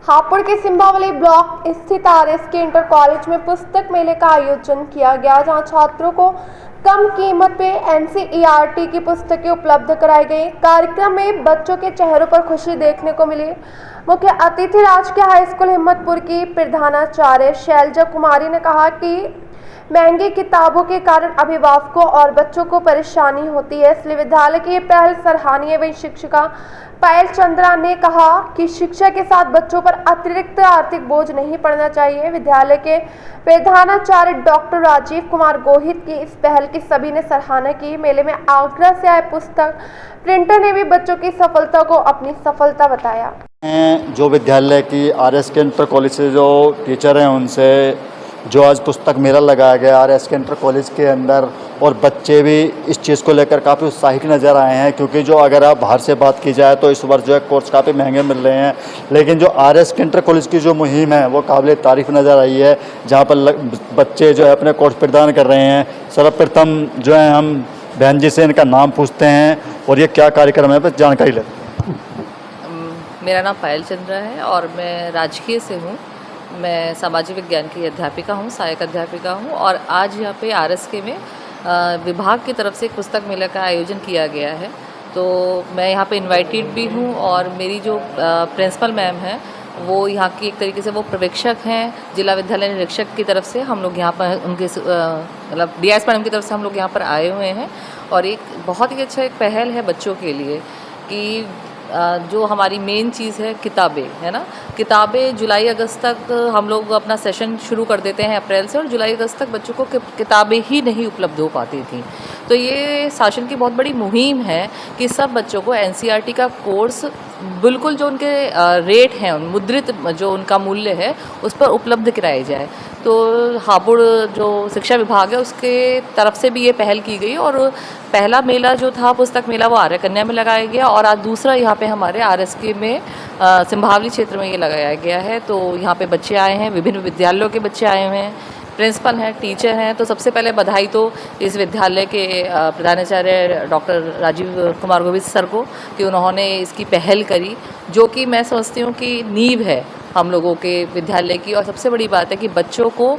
हापुड़ के सिंभावली ब्लॉक स्थित RSK inter college में पुस्तक मेले का आयोजन किया गया, जहां छात्रों को कम कीमत पे एनसीईआरटी की पुस्तकें उपलब्ध कराई गई। कार्यक्रम में बच्चों के चेहरों पर खुशी देखने को मिली। मुख्य अतिथि राजकीय हाई स्कूल हिम्मतपुर की प्रधानाचार्य शैलजा कुमारी ने कहा कि महंगी किताबों के कारण अभिभावकों और बच्चों को परेशानी होती है, इसलिए विद्यालय की ये पहल सराहनीय। वही शिक्षिका पायल चंद्रा ने कहा कि शिक्षा के साथ बच्चों पर अतिरिक्त आर्थिक बोझ नहीं पड़ना चाहिए। विद्यालय के प्रधानाचार्य डॉक्टर राजीव कुमार गोहित की इस पहल की सभी ने सराहना की। मेले में आगरा से आए पुस्तक प्रिंटर ने भी बच्चों की सफलता को अपनी सफलता बताया। जो विद्यालय की आरएसके इंटर कॉलेज से जो टीचर हैं उनसे जो आज पुस्तक मेला लगाया गया आरएसके इंटर कॉलेज के अंदर, और बच्चे भी इस चीज़ को लेकर काफ़ी उत्साहित नज़र आए हैं, क्योंकि जो अगर आप बाहर से बात की जाए तो इस वर्ष जो है कोर्स काफ़ी महंगे मिल रहे हैं, लेकिन जो आरएसके इंटर कॉलेज की जो मुहिम है वो काबिल तारीफ़ नज़र आई है, जहाँ पर बच्चे जो है अपने कोर्स प्रदान कर रहे हैं। सर्वप्रथम जो है हम बहन जी से इनका नाम पूछते हैं और ये क्या कार्यक्रम है, बस जानकारी लेते हैं। मेरा नाम पायल चंद्रा है और मैं राजकीय से हूँ। मैं सामाजिक विज्ञान की अध्यापिका हूँ, सहायक अध्यापिका हूँ, और आज यहाँ पे आरएसके में विभाग की तरफ से एक पुस्तक मेला का आयोजन किया गया है। तो मैं यहाँ पे इनवाइटेड भी हूँ, और मेरी जो प्रिंसिपल मैम हैं वो यहाँ की एक तरीके से वो पर्यवेक्षक हैं, जिला विद्यालय निरीक्षक की तरफ से हम लोग यहाँ पर उनके मतलब डीएस मैडम की तरफ से हम लोग यहाँ पर आए हुए हैं। और एक बहुत ही अच्छा एक पहल है बच्चों के लिए कि जो हमारी मेन चीज़ है किताबें, है ना। किताबें जुलाई अगस्त तक हम लोग अपना सेशन शुरू कर देते हैं अप्रैल से, और जुलाई अगस्त तक बच्चों को किताबें ही नहीं उपलब्ध हो पाती थी। तो ये शासन की बहुत बड़ी मुहिम है कि सब बच्चों को एनसीईआरटी का कोर्स बिल्कुल जो उनके रेट हैं, मुद्रित जो उनका मूल्य है उस पर उपलब्ध कराई जाए। तो हापुड़ जो शिक्षा विभाग है उसके तरफ से भी ये पहल की गई, और पहला मेला जो था पुस्तक मेला वो आर्य कन्या में लगाया गया, और आज दूसरा यहाँ पे हमारे आरएसके में सिंभावली क्षेत्र में ये लगाया गया है। तो यहाँ पे बच्चे आए हैं, विभिन्न विद्यालयों के बच्चे आए हुए हैं, प्रिंसिपल हैं, टीचर हैं। तो सबसे पहले बधाई तो इस विद्यालय के प्रधानाचार्य डॉक्टर राजीव कुमार गोविंद सर को कि उन्होंने इसकी पहल करी, जो कि मैं समझती हूँ कि नींव है हम लोगों के विद्यालय की। और सबसे बड़ी बात है कि बच्चों को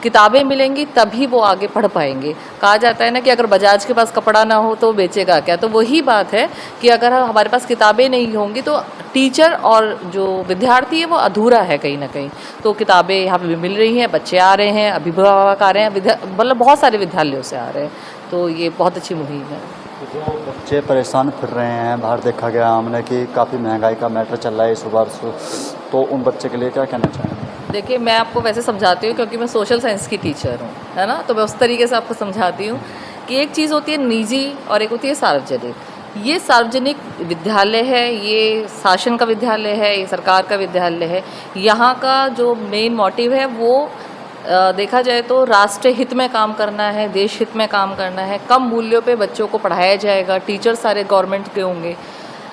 किताबें मिलेंगी तभी वो आगे पढ़ पाएंगे। कहा जाता है ना कि अगर बजाज के पास कपड़ा ना हो तो बेचेगा क्या, तो वही बात है कि अगर हमारे पास किताबें नहीं होंगी तो टीचर और जो विद्यार्थी है वो अधूरा है कहीं ना कहीं। तो किताबें यहाँ पे भी मिल रही हैं, बच्चे आ रहे हैं, अभिभावक आ रहे हैं, मतलब बहुत सारे विद्यालयों से आ रहे हैं। तो ये बहुत अच्छी मुहिम है। जो बच्चे परेशान फिर रहे हैं, बाहर देखा गया हमने कि काफ़ी महंगाई का मैटर चल रहा है इस वर्ष, तो उन बच्चे के लिए क्या कहना चाहेंगे? देखिए, मैं आपको वैसे समझाती हूँ क्योंकि मैं सोशल साइंस की टीचर हूँ, है ना। तो मैं उस तरीके से आपको समझाती हूँ कि एक चीज़ होती है निजी और एक होती है सार्वजनिक। ये सार्वजनिक विद्यालय है, ये शासन का विद्यालय है, ये सरकार का विद्यालय है। यहाँ का जो मेन मोटिव है वो देखा जाए तो राष्ट्र हित में काम करना है, देश हित में काम करना है। कम मूल्यों पे बच्चों को पढ़ाया जाएगा, टीचर सारे गवर्नमेंट के होंगे।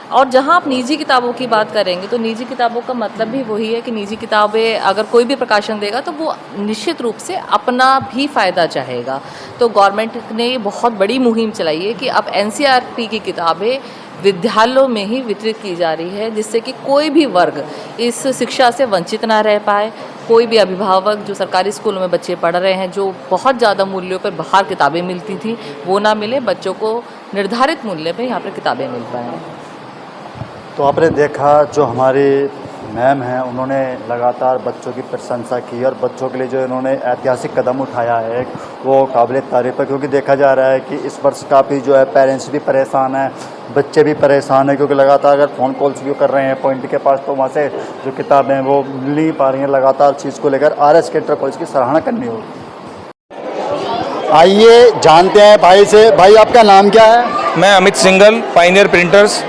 और जहाँ आप निजी किताबों की बात करेंगे तो निजी किताबों का मतलब भी वही है कि निजी किताबें अगर कोई भी प्रकाशन देगा तो वो निश्चित रूप से अपना भी फ़ायदा चाहेगा। तो गवर्नमेंट ने बहुत बड़ी मुहिम चलाई है कि अब एनसीईआरटी की किताबें विद्यालयों में ही वितरित की जा रही है, जिससे कि कोई भी वर्ग इस शिक्षा से वंचित ना रह पाए। कोई भी अभिभावक जो सरकारी स्कूलों में बच्चे पढ़ रहे हैं, जो बहुत ज़्यादा मूल्यों पर बाहर किताबें मिलती थी, वो ना मिले, बच्चों को निर्धारित मूल्य पर यहाँ पर किताबें मिल पाएँ। तो आपने देखा जो हमारी मैम हैं उन्होंने लगातार बच्चों की प्रशंसा की, और बच्चों के लिए जो इन्होंने ऐतिहासिक कदम उठाया है वो काबिल तारीफ़ है, क्योंकि देखा जा रहा है कि इस वर्ष काफ़ी जो है पेरेंट्स भी परेशान हैं, बच्चे भी परेशान हैं, क्योंकि लगातार अगर फ़ोन कॉल्स भी कर रहे हैं पॉइंट के पास तो वहाँ से जो किताबें हैं वो मिल नहीं पा रही हैं। लगातार चीज़ को लेकर आरएसके इंटर कॉलेज की सराहना करनी होगी। आइए जानते हैं भाई से। भाई आपका नाम क्या है? मैं अमित सिंघल, पायनियर प्रिंटर्स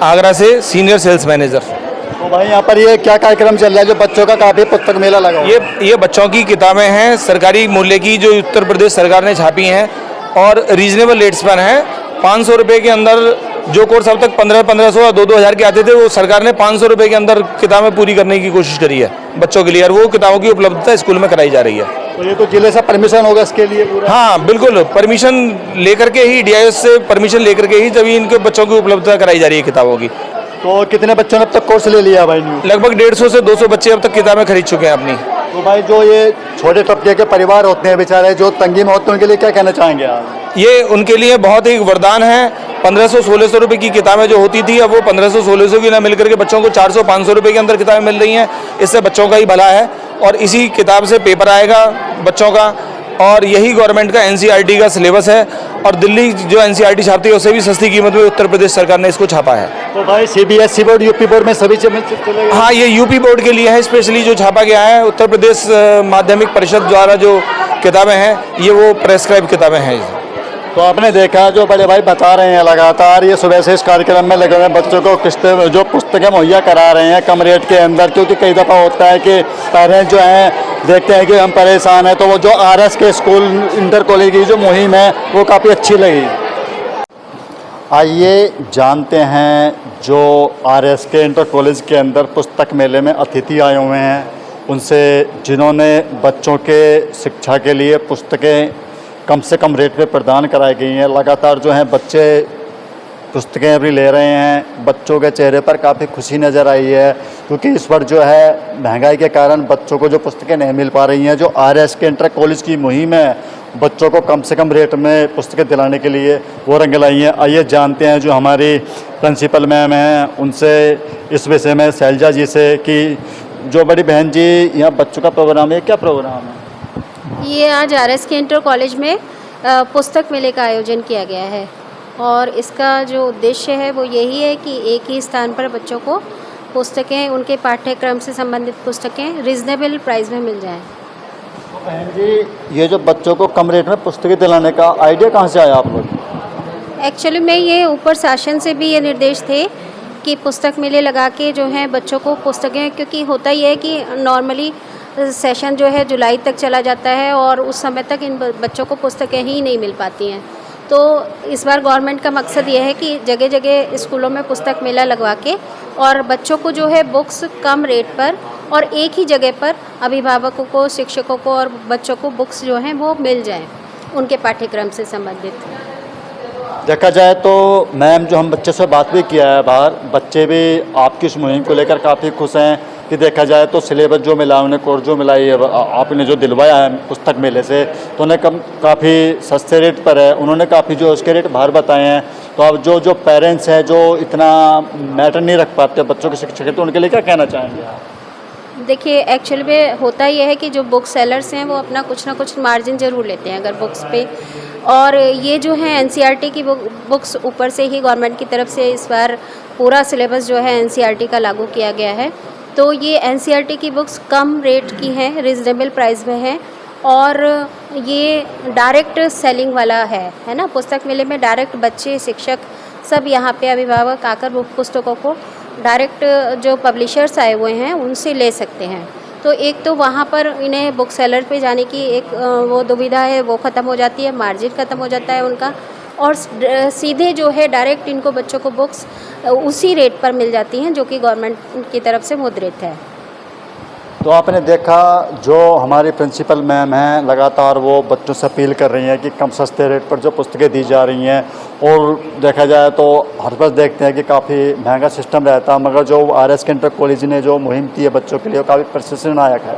आगरा से सीनियर सेल्स मैनेजर। तो भाई यहाँ पर ये क्या कार्यक्रम चल रहा है जो बच्चों का काफ़ी पुस्तक मेला लगा? ये बच्चों की किताबें हैं, सरकारी मूल्य की, जो उत्तर प्रदेश सरकार ने छापी हैं, और रीजनेबल रेट्स पर हैं। 500 रुपये के अंदर जो कोर्स अब तक 1500 और 2-2000 के आते थे, वो सरकार ने 500 रुपये के अंदर किताबें पूरी करने की कोशिश करी है बच्चों के लिए, और वो किताबों की उपलब्धता स्कूल में कराई जा रही है। तो ये तो जिले से परमिशन होगा इसके लिए पूरा? हाँ बिल्कुल, परमिशन लेकर के ही, डीआईएस से परमिशन लेकर के ही जब इनके बच्चों की उपलब्धता कराई जा रही है किताबों की। तो कितने बच्चों ने अब तक कोर्स ले लिया भाई न्यू? लगभग 150 से 200 बच्चे अब तक किताबें खरीद चुके हैं अपनी। तो भाई जो ये छोटे तबके के परिवार होते हैं बेचारे जो तंगी में होते हैं उनके लिए क्या कहना चाहेंगे आप? ये उनके लिए बहुत ही वरदान है। 1500-1600 रुपये की किताबें जो होती थी अब वो 1500-1600 की ना मिल करके बच्चों को 400-500 रुपये के अंदर किताबें मिल रही हैं। इससे बच्चों का ही भला है और इसी किताब से पेपर आएगा बच्चों का, और यही गवर्नमेंट का एनसीईआरटी का सिलेबस है। और दिल्ली जो एनसीईआरटी छापती है उससे भी सस्ती कीमत में उत्तर प्रदेश सरकार ने इसको छापा है। तो भाई सीबीएसई बोर्ड, यूपी बोर्ड में सभी चलेगा? हाँ, ये यूपी बोर्ड के लिए है स्पेशली जो छापा गया है। उत्तर प्रदेश माध्यमिक परिषद द्वारा जो किताबें हैं ये वो प्रेस्क्राइब किताबें हैं। तो आपने देखा जो बड़े भाई बता रहे हैं लगातार ये सुबह से इस कार्यक्रम में लगे हुए हैं, बच्चों को किस्तें जो पुस्तकें मुहैया करा रहे हैं कम रेट के अंदर, क्योंकि कई दफ़ा होता है कि पेरेंट्स जो हैं देखते हैं कि हम परेशान हैं। तो वो जो आरएस के स्कूल इंटर कॉलेज की जो मुहिम है वो काफ़ी अच्छी लगी। आइए जानते हैं जो आरएस के इंटर कॉलेज के अंदर पुस्तक मेले में अतिथि आए हुए हैं उनसे, जिन्होंने बच्चों के शिक्षा के लिए पुस्तकें कम से कम रेट पे प्रदान कराई गई हैं। लगातार जो हैं बच्चे पुस्तकें अभी ले रहे हैं। बच्चों के चेहरे पर काफ़ी खुशी नज़र आई है, क्योंकि इस बार जो है महंगाई के कारण बच्चों को जो पुस्तकें नहीं मिल पा रही हैं। जो आरएस के इंटर कॉलेज की मुहिम है बच्चों को कम से कम रेट में पुस्तकें दिलाने के लिए, वो रंग लाई हैं। आइए जानते हैं जो हमारी प्रिंसिपल मैम हैं उनसे इस विषय में, शैलजा जी से, कि जो बड़ी बहन जी यहाँ बच्चों का प्रोग्राम है, क्या प्रोग्राम है? ये आज आरएस के इंटर कॉलेज में पुस्तक मेले का आयोजन किया गया है और इसका जो उद्देश्य है वो यही है कि एक ही स्थान पर बच्चों को पुस्तकें, उनके पाठ्यक्रम से संबंधित पुस्तकें रिजनेबल प्राइस में मिल जाएं। तो बहन जी ये जो बच्चों को कम रेट में पुस्तकें दिलाने का आइडिया कहाँ से आया आप लोग? एक्चुअली में ये ऊपर शासन से भी ये निर्देश थे कि पुस्तक मेले लगा के जो है बच्चों को पुस्तकें, क्योंकि होता ही है कि नॉर्मली सेशन जो है जुलाई तक चला जाता है और उस समय तक इन बच्चों को पुस्तकें ही नहीं मिल पाती हैं। तो इस बार गवर्नमेंट का मकसद ये है कि जगह जगह स्कूलों में पुस्तक मेला लगवा के और बच्चों को जो है बुक्स कम रेट पर और एक ही जगह पर अभिभावकों को, शिक्षकों को और बच्चों को बुक्स जो हैं वो मिल जाएं उनके पाठ्यक्रम से संबंधित। देखा जाए तो मैम जो हम बच्चे से बात भी किया है बाहर, बच्चे भी आपकी इस मुहिम को लेकर काफ़ी खुश हैं कि देखा जाए तो सिलेबस जो मिला उन्हें, कोर्स जो मिला, ये आपने जो दिलवाया है पुस्तक मेले से, तो उन्हें काफ़ी सस्ते रेट पर है। उन्होंने काफ़ी जो उसके रेट बाहर बताए हैं। तो अब जो पेरेंट्स हैं जो इतना मैटर नहीं रख पाते बच्चों की शिक्षा के, तो उनके लिए क्या कहना चाहेंगे आप? देखिए एक्चुअली में होता ये है कि जो बुक सेलर्स हैं वो अपना कुछ ना कुछ मार्जिन ज़रूर लेते हैं अगर बुक्स पे, और ये जो है एनसीईआरटी की बुक्स ऊपर से ही गवर्नमेंट की तरफ से इस बार पूरा सिलेबस जो है एनसीईआरटी का लागू किया गया है। तो ये एनसीईआरटी की बुक्स कम रेट की हैं, रिजनेबल प्राइस में हैं और ये डायरेक्ट सेलिंग वाला है ना। पुस्तक मेले में डायरेक्ट बच्चे, शिक्षक सब यहाँ पे अभिभावक आकर पुस्तकों को डायरेक्ट जो पब्लिशर्स आए हुए हैं उनसे ले सकते हैं। तो एक तो वहाँ पर इन्हें बुक सेलर पे जाने की एक वो दुविधा है, वो ख़त्म हो जाती है, मार्जिन ख़त्म हो जाता है उनका, और सीधे जो है डायरेक्ट इनको बच्चों को बुक्स उसी रेट पर मिल जाती हैं जो कि गवर्नमेंट की तरफ से मुद्रित है। तो आपने देखा जो हमारी प्रिंसिपल मैम हैं लगातार वो बच्चों से अपील कर रही हैं कि कम सस्ते रेट पर जो पुस्तकें दी जा रही हैं, और देखा जाए तो हर बार देखते हैं कि काफ़ी महंगा सिस्टम रहता है, मगर जो आरएस के इंटर कॉलेज ने जो मुहिम की है बच्चों के लिए वो काफ़ी प्रशंसनीय है।